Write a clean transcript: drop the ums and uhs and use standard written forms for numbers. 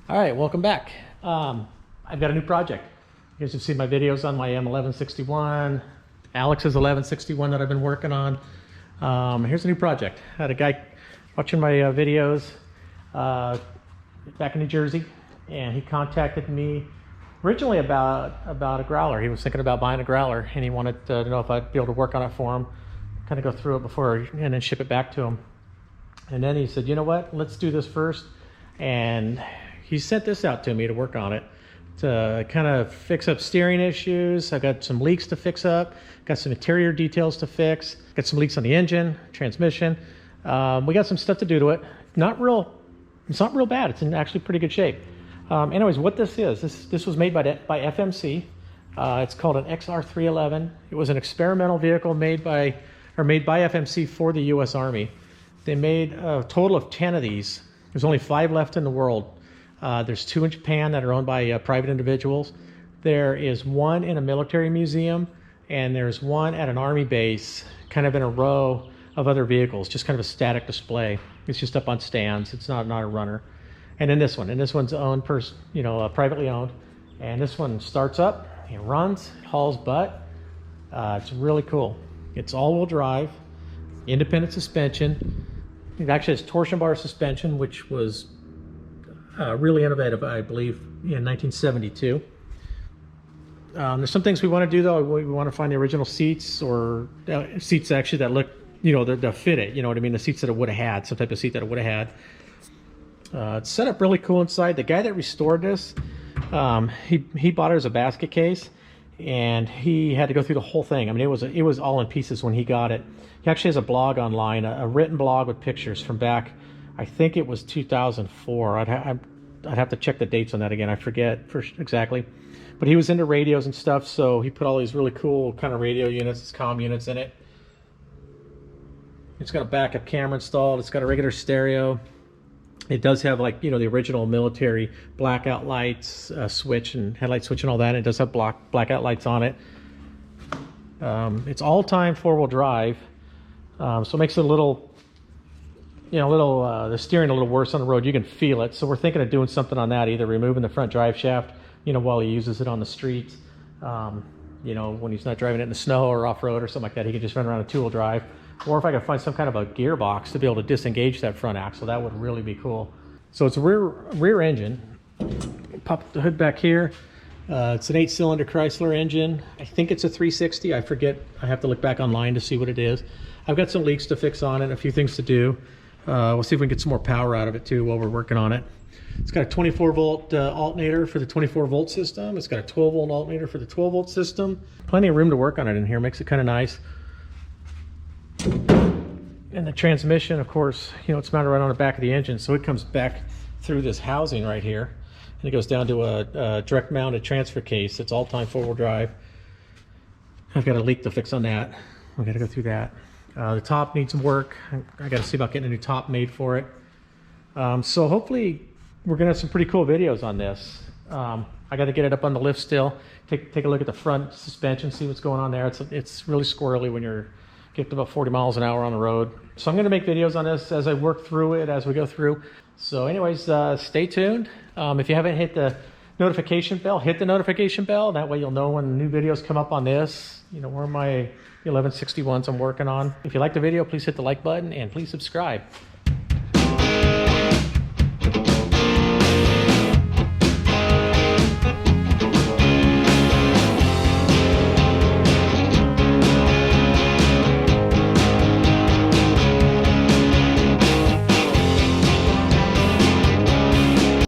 All right, welcome back. I've got a new project. You guys have seen my videos on my M1161, Alex's 1161 that I've been working on. Here's a new project. I had a guy watching my videos back in New Jersey, and he contacted me originally about a growler. He was thinking about buying a growler, and he wanted to know if I'd be able to work on it for him, kind of go through it before and then ship it back to him. And then he said, you know what, let's do this first. And he sent this out to me to work on it, to kind of fix up steering issues. I've got some leaks to fix up, got some interior details to fix, got some leaks on the engine, transmission. We got some stuff to do to it. It's not real bad. It's in actually pretty good shape. Anyways, what this is, this was made by FMC. It's called an XR-311. It was an experimental vehicle made by FMC for the U.S. Army. They made a total of 10 of these. There's only 5 left in the world. There's 2 in Japan that are owned by private individuals. There is 1 in a military museum, and there's 1 at an Army base, kind of in a row of other vehicles, just kind of a static display. It's just up on stands. It's not a runner. And then this one's owned, privately owned. And this one starts up, it runs, it hauls butt. It's really cool. It's all-wheel drive, independent suspension. It actually has torsion bar suspension, which was really innovative, I believe, in 1972. There's some things we want to do, though. We want to find the original seats, or seats actually that look, that fit it. You know what I mean? The seats that it would have had, some type of seat that it would have had. It's set up really cool inside. The guy that restored this, he bought it as a basket case, and he had to go through the whole thing. I mean, it was all in pieces when he got it. He actually has a blog online, a written blog with pictures from back, I think it was 2004. I'd have to check the dates on that again. I forget exactly. But he was into radios and stuff, so he put all these really cool kind of radio units, comm units in it. It's got a backup camera installed. It's got a regular stereo. It does have, like, the original military blackout lights, switch and headlight switch and all that. It does have blackout lights on it. It's all-time 4-wheel drive, so it makes it a little, the steering a little worse on the road. You can feel it. So we're thinking of doing something on that, either removing the front drive shaft, while he uses it on the street. When he's not driving it in the snow or off-road or something like that, he can just run around a 2-wheel drive. Or if I could find some kind of a gearbox to be able to disengage that front axle, that would really be cool. So it's a rear engine. Pop the hood back here. It's an 8-cylinder Chrysler engine. I think it's a 360. I forget. I have to look back online to see what it is. I've got some leaks to fix on it, a few things to do. We'll see if we can get some more power out of it too while we're working on it. It's got a 24-volt alternator for the 24-volt system. It's got a 12-volt alternator for the 12-volt system. Plenty of room to work on it in here. Makes it kind of nice. And the transmission, of course, it's mounted right on the back of the engine, so it comes back through this housing right here, and it goes down to a direct mounted transfer case. It's all-time 4-wheel drive. I've got a leak to fix on that. We got to go through that. The top needs some work. I got to see about getting a new top made for it. So hopefully we're gonna have some pretty cool videos on this. I got to get it up on the lift still. Take a look at the front suspension, see what's going on there. It's really squirrely when you're getting about 40 miles an hour on the road. So I'm going to make videos on this as I work through it, as we go through. So anyways, stay tuned. If you haven't hit the notification bell, hit the notification bell. That way you'll know when new videos come up on this. Where my 1161s I'm working on. If you like the video, please hit the like button and please subscribe.